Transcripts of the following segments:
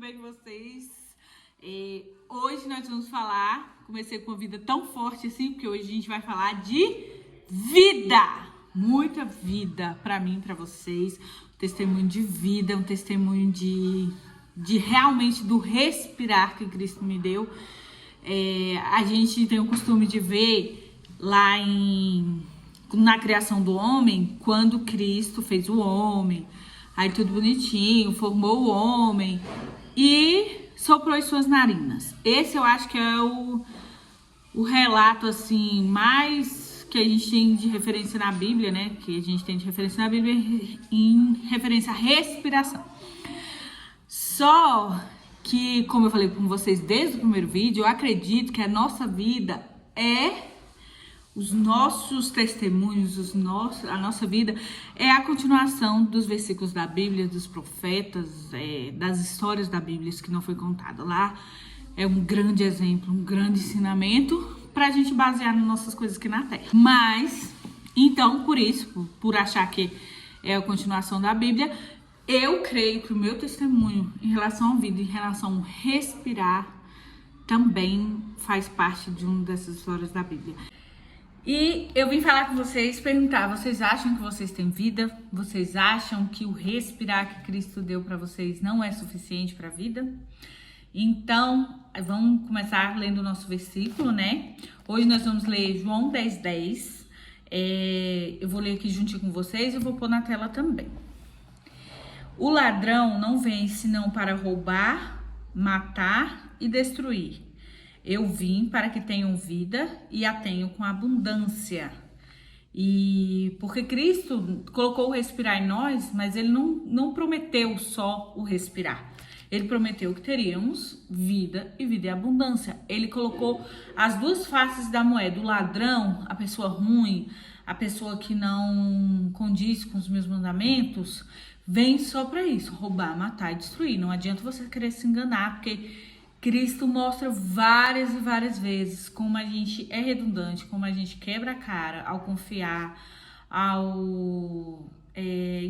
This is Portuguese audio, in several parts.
bem com vocês? Hoje nós vamos falar, comecei com uma vida tão forte assim, porque hoje a gente vai falar de vida, muita vida pra mim, pra vocês, um testemunho de vida, um testemunho de realmente do respirar que Cristo me deu. A gente tem o costume de ver lá na criação do homem, quando Cristo fez o homem, aí tudo bonitinho, formou o homem e soprou as suas narinas. Esse eu acho que é o relato assim mais que a gente tem de referência na Bíblia, né? Que a gente tem de referência na Bíblia em referência à respiração. Só que, como eu falei com vocês desde o primeiro vídeo, eu acredito que a nossa vida os nossos testemunhos, a nossa vida é a continuação dos versículos da Bíblia, dos profetas, das histórias da Bíblia que não foi contada lá. É um grande exemplo, um grande ensinamento para a gente basear nas nossas coisas aqui na Terra. Mas, então, por isso, por achar que é a continuação da Bíblia, eu creio que o meu testemunho em relação à vida, em relação ao respirar, também faz parte de uma dessas histórias da Bíblia. E eu vim falar com vocês, perguntar, vocês acham que vocês têm vida? Vocês acham que o respirar que Cristo deu para vocês não é suficiente para a vida? Então, vamos começar lendo o nosso versículo, né? Hoje nós vamos ler João 10:10. Eu vou ler aqui juntinho com vocês e vou pôr na tela também. O ladrão não vem senão para roubar, matar e destruir. Eu vim para que tenham vida e a tenham com abundância. E porque Cristo colocou o respirar em nós, mas ele não prometeu só o respirar. Ele prometeu que teríamos vida e vida em abundância. Ele colocou as duas faces da moeda. O ladrão, a pessoa ruim, a pessoa que não condiz com os meus mandamentos, vem só para isso, roubar, matar e destruir. Não adianta você querer se enganar, porque Cristo mostra várias e várias vezes como a gente é redundante, como a gente quebra a cara ao confiar, ao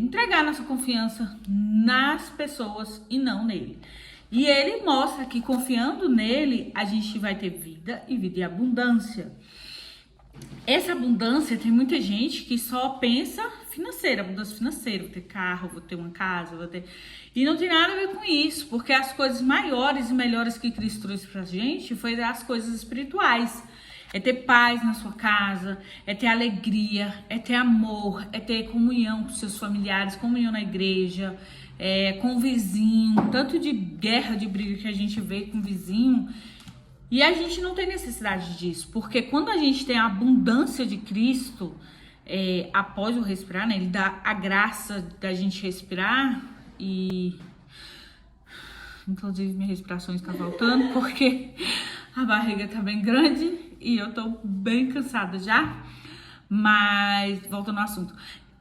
entregar nossa confiança nas pessoas e não nele. E ele mostra que confiando nele, a gente vai ter vida e vida em abundância. Essa abundância, tem muita gente que só pensa financeira, abundância financeira, vou ter carro, vou ter uma casa, vou ter... E não tem nada a ver com isso, porque as coisas maiores e melhores que Cristo trouxe pra gente foi as coisas espirituais. É ter paz na sua casa, é ter alegria, é ter amor, é ter comunhão com seus familiares, comunhão na igreja, com o vizinho, tanto de guerra, de briga que a gente vê com o vizinho. E a gente não tem necessidade disso, porque quando a gente tem a abundância de Cristo, após o respirar, né, ele dá a graça da gente respirar e... Inclusive, minha respiração está voltando, porque a barriga tá bem grande e eu tô bem cansada já. Mas, voltando ao assunto.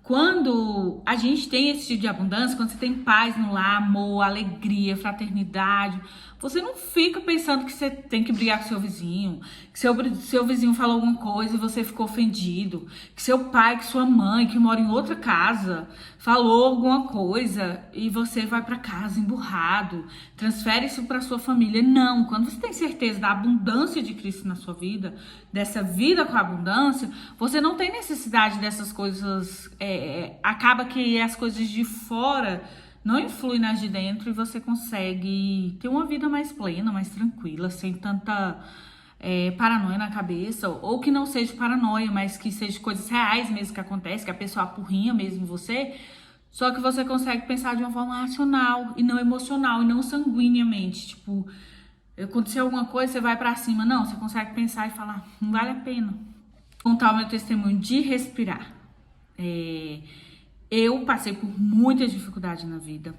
Quando a gente tem esse tipo de abundância, quando você tem paz no lar, amor, alegria, fraternidade, você não fica pensando que você tem que brigar com seu vizinho, que seu vizinho falou alguma coisa e você ficou ofendido, que seu pai, que sua mãe, que mora em outra casa, falou alguma coisa e você vai para casa emburrado, transfere isso para sua família. Não, quando você tem certeza da abundância de Cristo na sua vida, dessa vida com abundância, você não tem necessidade dessas coisas, acaba que as coisas de fora não influem nas de dentro e você consegue ter uma vida mais plena, mais tranquila, sem tanta paranoia na cabeça, ou que não seja paranoia, mas que seja coisas reais mesmo que acontecem, que a pessoa apurrinha mesmo você, só que você consegue pensar de uma forma racional e não emocional e não sanguineamente, tipo, aconteceu alguma coisa, você vai pra cima, não, você consegue pensar e falar, não vale a pena. Vou contar o meu testemunho de respirar. Eu passei por muitas dificuldades na vida,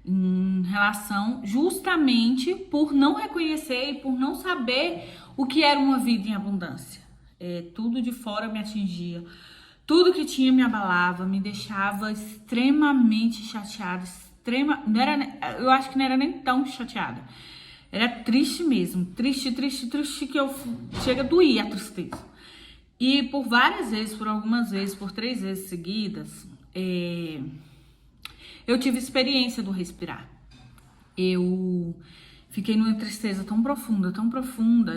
em relação justamente por não reconhecer e por não saber o que era uma vida em abundância. Tudo de fora me atingia, tudo que tinha me abalava, me deixava extremamente chateada, eu acho que não era nem tão chateada, era triste mesmo, triste, que chega a doer a tristeza. E por várias vezes, por algumas vezes, por 3 vezes seguidas, eu tive experiência do respirar. Eu fiquei numa tristeza tão profunda,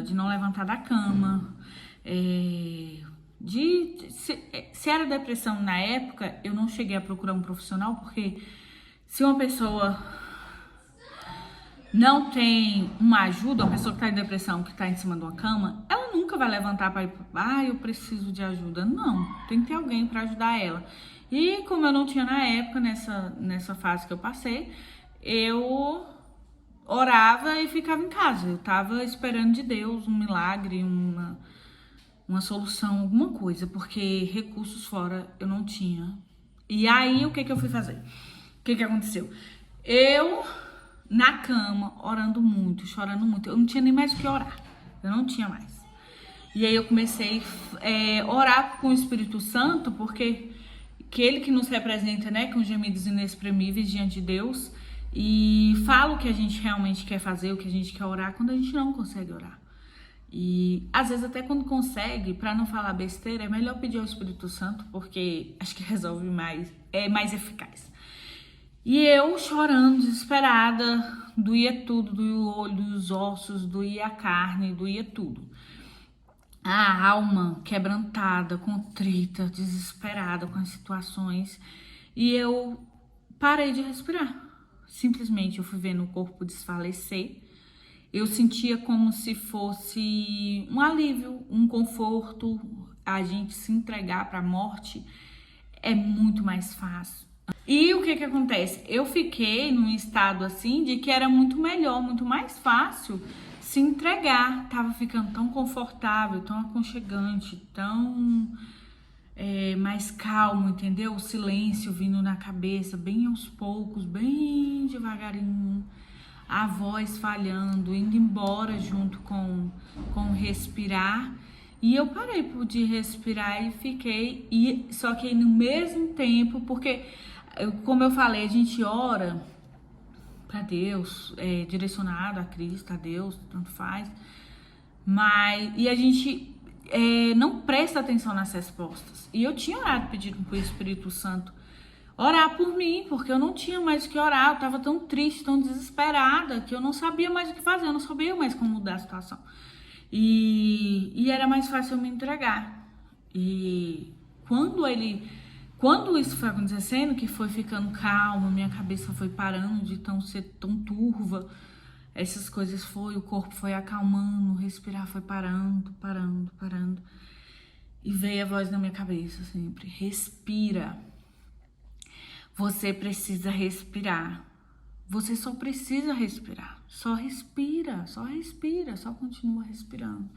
de não levantar da cama. Se era depressão na época, eu não cheguei a procurar um profissional, porque se uma pessoa não tem uma ajuda, uma pessoa que tá em depressão, que tá em cima de uma cama, ela nunca vai levantar para ir, eu preciso de ajuda. Não, tem que ter alguém para ajudar ela. E como eu não tinha na época, nessa fase que eu passei, eu orava e ficava em casa. Eu tava esperando de Deus um milagre, uma solução, alguma coisa, porque recursos fora eu não tinha. E aí, o que eu fui fazer? O que aconteceu? Eu, na cama, orando muito, chorando muito, eu não tinha nem mais o que orar. Eu não tinha mais. E aí eu comecei a orar com o Espírito Santo, porque aquele que nos representa, né, com gemidos inexprimíveis diante de Deus, e fala o que a gente realmente quer fazer, o que a gente quer orar, quando a gente não consegue orar. E às vezes até quando consegue, para não falar besteira, é melhor pedir ao Espírito Santo, porque acho que resolve mais, é mais eficaz. E eu chorando, desesperada, doía tudo, doía o olho, doía os ossos, doía a carne, doía tudo. A alma quebrantada, contrita, desesperada com as situações. E eu parei de respirar. Simplesmente eu fui vendo o corpo desfalecer. Eu sentia como se fosse um alívio, um conforto. A gente se entregar para a morte é muito mais fácil. E o que acontece? Eu fiquei num estado assim de que era muito melhor, muito mais fácil se entregar. Tava ficando tão confortável, tão aconchegante, tão mais calmo, entendeu? O silêncio vindo na cabeça, bem aos poucos, bem devagarinho. A voz falhando, indo embora junto com o respirar. E eu parei de respirar e fiquei, só que no mesmo tempo, porque, como eu falei, a gente ora para Deus, direcionado a Cristo, a Deus, tanto faz, e a gente não presta atenção nas respostas. E eu tinha orado pedindo para o Espírito Santo orar por mim, porque eu não tinha mais o que orar, eu tava tão triste, tão desesperada, que eu não sabia mais o que fazer, eu não sabia mais como mudar a situação. E era mais fácil eu me entregar. E quando isso foi acontecendo, que foi ficando calmo, minha cabeça foi parando de ser tão turva, essas coisas o corpo foi acalmando, respirar foi parando. E veio a voz na minha cabeça sempre: respira. Você precisa respirar. Você só precisa respirar. Só respira, só continua respirando.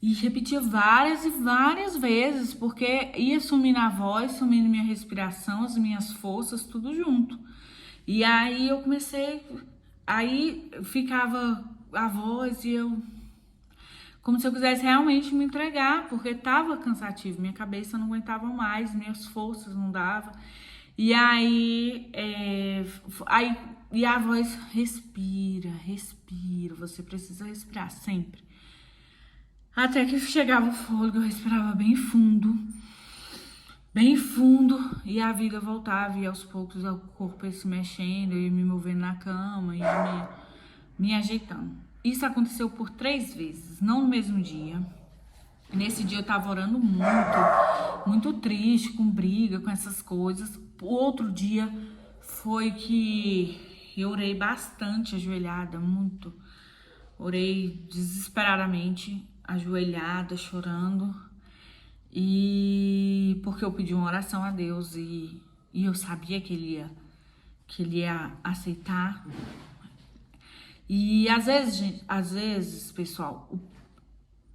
E repetia várias e várias vezes, porque ia sumindo a voz, sumindo minha respiração, as minhas forças, tudo junto. E aí eu comecei, aí ficava a voz e eu, como se eu quisesse realmente me entregar, porque tava cansativo, minha cabeça não aguentava mais, minhas forças não davam. E aí, e a voz: respira, você precisa respirar sempre. Até que chegava o fôlego, eu respirava bem fundo, e a vida voltava, e aos poucos o corpo ia se mexendo, eu ia me movendo na cama, ia me ajeitando. Isso aconteceu por 3 vezes, não no mesmo dia. Nesse dia eu tava orando muito triste, com briga, com essas coisas. O outro dia foi que eu orei bastante ajoelhada, muito. Orei desesperadamente, ajoelhada, chorando. E porque eu pedi uma oração a Deus e eu sabia que ele ia aceitar. E às vezes, pessoal,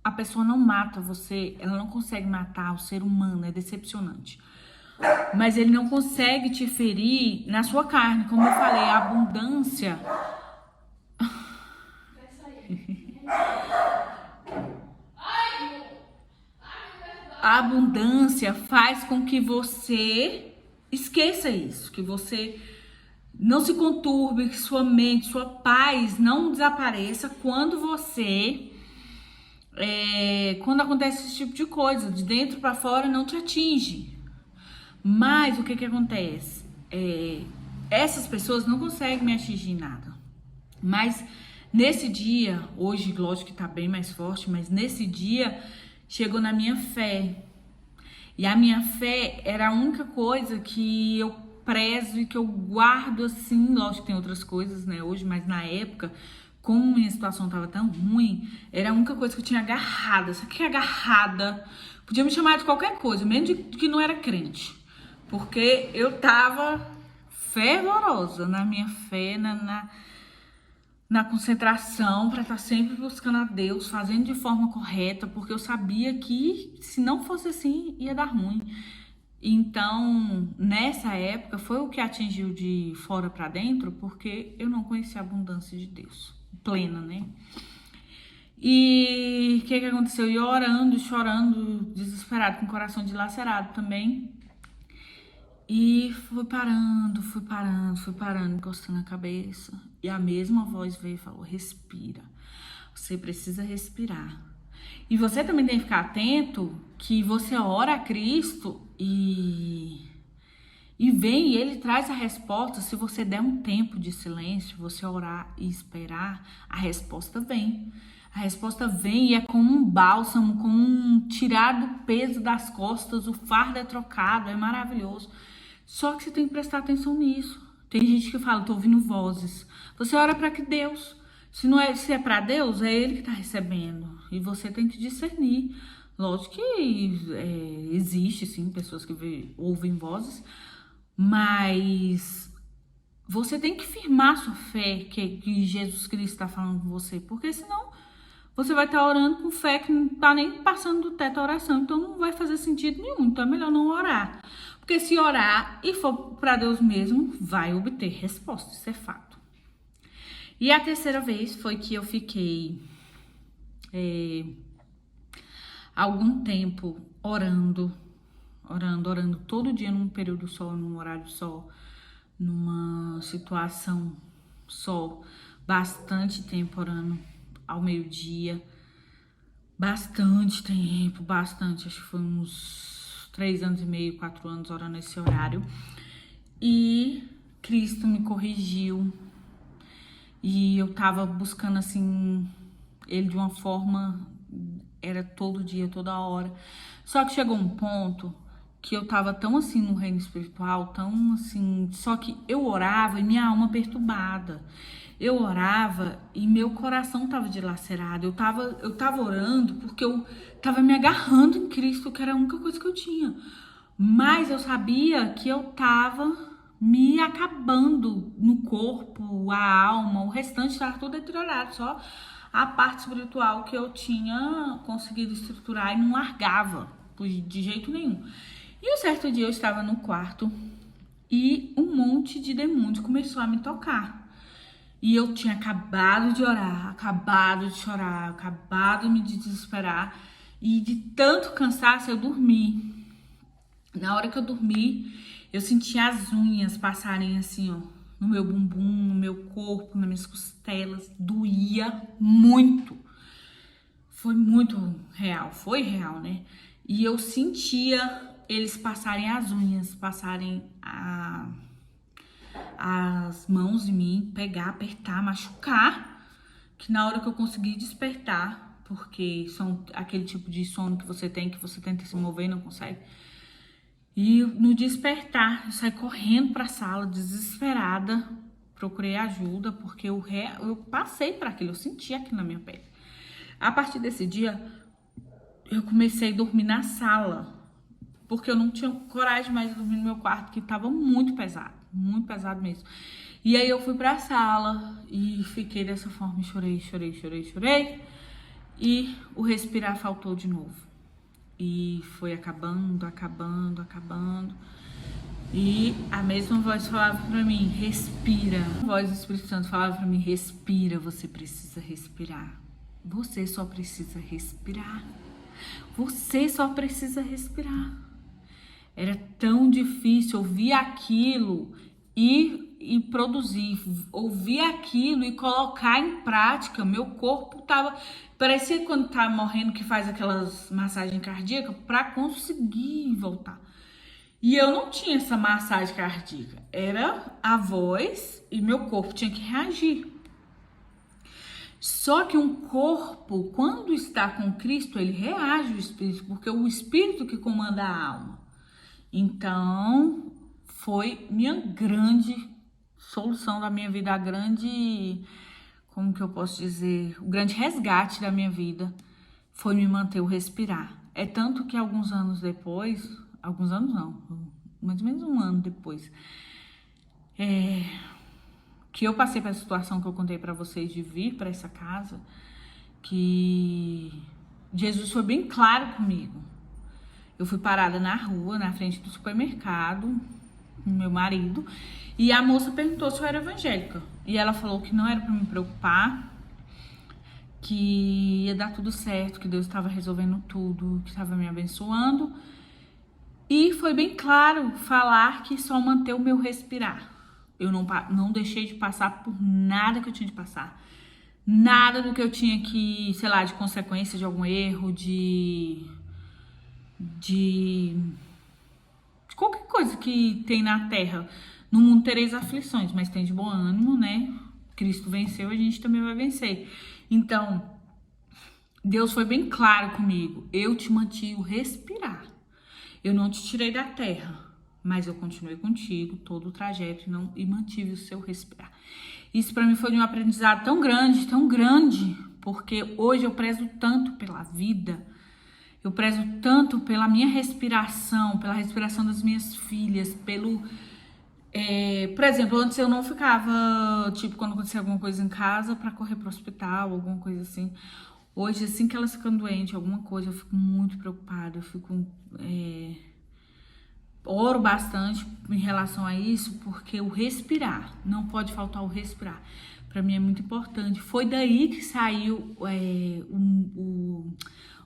a pessoa não mata você, ela não consegue matar o ser humano, é decepcionante. Mas ele não consegue te ferir na sua carne, como eu falei, a abundância. A abundância faz com que você esqueça isso, que você não se conturbe, que sua mente, sua paz não desapareça quando quando acontece esse tipo de coisa, de dentro para fora não te atinge. Mas o que acontece? essas pessoas não conseguem me atingir em nada. Mas nesse dia, hoje, lógico que tá bem mais forte, mas nesse dia chegou na minha fé. E a minha fé era a única coisa que eu prezo e que eu guardo assim. Lógico que tem outras coisas, né, hoje, mas na época, como minha situação tava tão ruim, era a única coisa que eu tinha agarrada. Sabe o que é agarrada? Podia me chamar de qualquer coisa, mesmo de que não era crente. Porque eu tava fervorosa na minha fé, na concentração, para estar sempre buscando a Deus, fazendo de forma correta, porque eu sabia que se não fosse assim, ia dar ruim. Então, nessa época, foi o que atingiu de fora para dentro, porque eu não conhecia a abundância de Deus, plena, né? E o que aconteceu? Eu orando, chorando, desesperado, com o coração dilacerado também. E fui parando, encostando a cabeça. E a mesma voz veio e falou: respira. Você precisa respirar. E você também tem que ficar atento que você ora a Cristo e vem e Ele traz a resposta. Se você der um tempo de silêncio, você orar e esperar, a resposta vem. A resposta vem e é como um bálsamo, como um tirar do peso das costas, o fardo é trocado, é maravilhoso. Só que você tem que prestar atenção nisso. Tem gente que fala, tô ouvindo vozes. Você ora para que Deus, se é para Deus, é Ele que tá recebendo. E você tem que discernir. Lógico que existe, sim, pessoas que ouvem vozes, mas você tem que firmar sua fé que Jesus Cristo está falando com você, porque senão você vai estar orando com fé que não tá nem passando do teto a oração, então não vai fazer sentido nenhum, então é melhor não orar. Porque se orar e for para Deus mesmo, vai obter resposta, isso é fato. E a terceira vez foi que eu fiquei algum tempo orando todo dia num período só, num horário só, numa situação só, bastante tempo orando ao meio-dia, bastante tempo, acho que foi uns 3 anos e meio, 4 anos orando nesse horário. E Cristo me corrigiu. E eu tava buscando assim Ele de uma forma, era todo dia, toda hora. Só que chegou um ponto que eu tava tão assim no reino espiritual, tão assim, só que eu orava e minha alma perturbada. Eu orava e meu coração tava dilacerado. Eu tava orando porque eu tava me agarrando em Cristo, que era a única coisa que eu tinha. Mas eu sabia que eu tava me acabando no corpo, a alma, o restante estava tudo deteriorado, só a parte espiritual que eu tinha conseguido estruturar e não largava de jeito nenhum. E um certo dia eu estava no quarto e um monte de demônios começou a me tocar. E eu tinha acabado de orar, acabado de chorar, acabado de me desesperar. E de tanto cansaço eu dormi. Na hora que eu dormi, eu senti as unhas passarem assim, ó, no meu bumbum, no meu corpo, nas minhas costelas. Doía muito. Foi muito real, foi real, né? E eu sentia eles passarem as unhas, passarem as mãos em mim, pegar, apertar, machucar, que na hora que eu consegui despertar, porque são aquele tipo de sono que você tem, que você tenta se mover e não consegue. E no despertar, eu saí correndo pra sala, desesperada, procurei ajuda, porque eu passei por aquilo, eu senti aquilo na minha pele. A partir desse dia, eu comecei a dormir na sala, porque eu não tinha coragem mais de dormir no meu quarto, que tava muito pesado mesmo. E aí eu fui pra sala e fiquei dessa forma, chorei. E o respirar faltou de novo. E foi acabando. E a mesma voz falava pra mim, respira. A voz do Espírito Santo falava pra mim, respira, você precisa respirar. Você só precisa respirar. Você só precisa respirar. Era tão difícil ouvir aquilo e produzir, ouvir aquilo e colocar em prática. Meu corpo tava, parecia quando tá morrendo que faz aquelas massagens cardíacas para conseguir voltar. E eu não tinha essa massagem cardíaca. Era a voz e meu corpo tinha que reagir. Só que um corpo, quando está com Cristo, ele reage ao Espírito, porque é o Espírito que comanda a alma. Então, foi minha grande solução da minha vida, a grande, como que eu posso dizer, o grande resgate da minha vida foi me manter o respirar. É tanto que alguns anos depois, alguns anos não, mais ou menos um ano depois, que eu passei pela situação que eu contei pra vocês de vir pra essa casa, que Jesus foi bem claro comigo. Eu fui parada na rua, na frente do supermercado, com meu marido, e a moça perguntou se eu era evangélica. E ela falou que não era pra me preocupar, que ia dar tudo certo, que Deus estava resolvendo tudo, que estava me abençoando. E foi bem claro falar que só manter o meu respirar. Eu não deixei de passar por nada que eu tinha de passar. Nada do que eu tinha que, sei lá, de consequência de algum erro, de qualquer coisa que tem na terra. No mundo tereis aflições, mas tem de bom ânimo, né? Cristo venceu, a gente também vai vencer. Então, Deus foi bem claro comigo. Eu te mantive o respirar. Eu não te tirei da terra, mas eu continuei contigo todo o trajeto e mantive o seu respirar. Isso para mim foi um aprendizado tão grande, porque hoje eu prezo tanto pela vida. Eu prezo tanto pela minha respiração, pela respiração das minhas filhas, por exemplo, antes eu não ficava, tipo, quando acontecia alguma coisa em casa, pra correr pro hospital, alguma coisa assim. Hoje, assim que elas ficam doentes, alguma coisa, eu fico muito preocupada, oro bastante em relação a isso, porque o respirar, não pode faltar o respirar. Pra mim é muito importante. Foi daí que saiu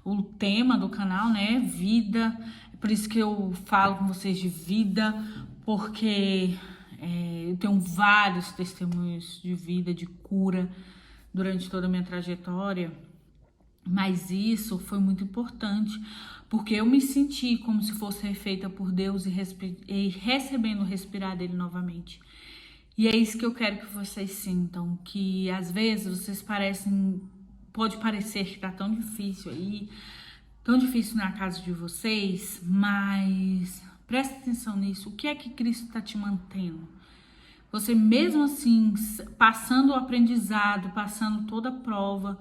o tema do canal, né? Vida. Por isso que eu falo com vocês de vida, porque eu tenho vários testemunhos de vida, de cura durante toda a minha trajetória. Mas isso foi muito importante, porque eu me senti como se fosse feita por Deus e recebendo o respirar dele novamente. E é isso que eu quero que vocês sintam, que às vezes vocês pode parecer que tá tão difícil aí, tão difícil na casa de vocês, mas presta atenção nisso. O que é que Cristo está te mantendo? Você mesmo assim, passando o aprendizado, passando toda a prova,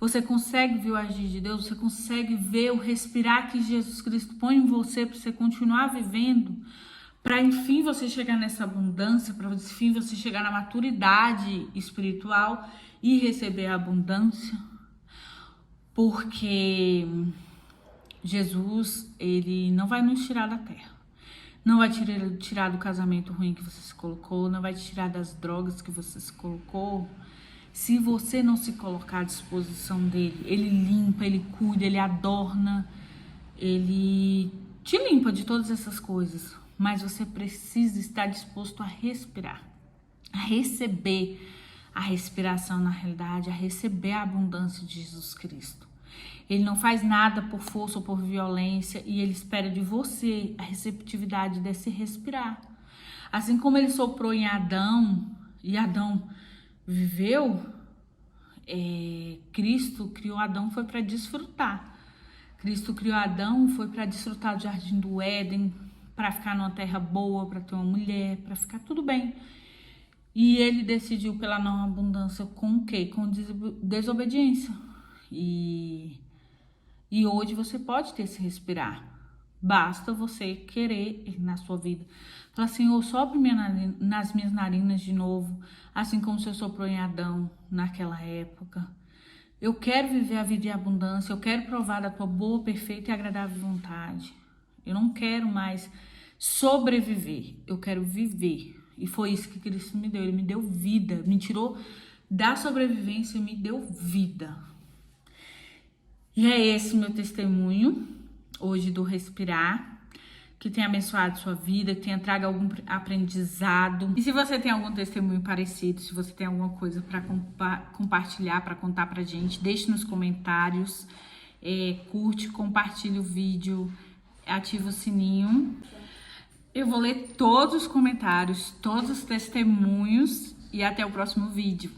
você consegue ver o agir de Deus, você consegue ver o respirar que Jesus Cristo põe em você para você continuar vivendo, para enfim você chegar nessa abundância, para enfim você chegar na maturidade espiritual e receber a abundância. Porque Jesus, ele não vai nos tirar da terra. Não vai tirar do casamento ruim que você se colocou, não vai te tirar das drogas que você se colocou. Se você não se colocar à disposição dele, ele limpa, ele cuida, ele adorna, ele te limpa de todas essas coisas. Mas você precisa estar disposto a respirar, a receber a respiração na realidade, a receber a abundância de Jesus Cristo. Ele não faz nada por força ou por violência e ele espera de você a receptividade desse respirar. Assim como ele soprou em Adão e Adão viveu, Cristo criou Adão foi para desfrutar. Cristo criou Adão foi para desfrutar do jardim do Éden, para ficar numa terra boa, para ter uma mulher, para ficar tudo bem. E ele decidiu pela não abundância com o quê? Com desobediência. E hoje você pode ter esse respirar. Basta você querer na sua vida. Fala assim, eu sopro nas minhas narinas de novo, assim como você soprou em Adão naquela época. Eu quero viver a vida de abundância, eu quero provar da tua boa, perfeita e agradável vontade. Eu não quero mais sobreviver, eu quero viver. E foi isso que Cristo me deu, ele me deu vida, me tirou da sobrevivência e me deu vida. E é esse meu testemunho hoje do respirar, que tenha abençoado sua vida, que tenha trago algum aprendizado. E se você tem algum testemunho parecido, se você tem alguma coisa para compartilhar, para contar pra gente, deixe nos comentários, curte, compartilhe o vídeo, ativa o sininho. Eu vou ler todos os comentários, todos os testemunhos e até o próximo vídeo.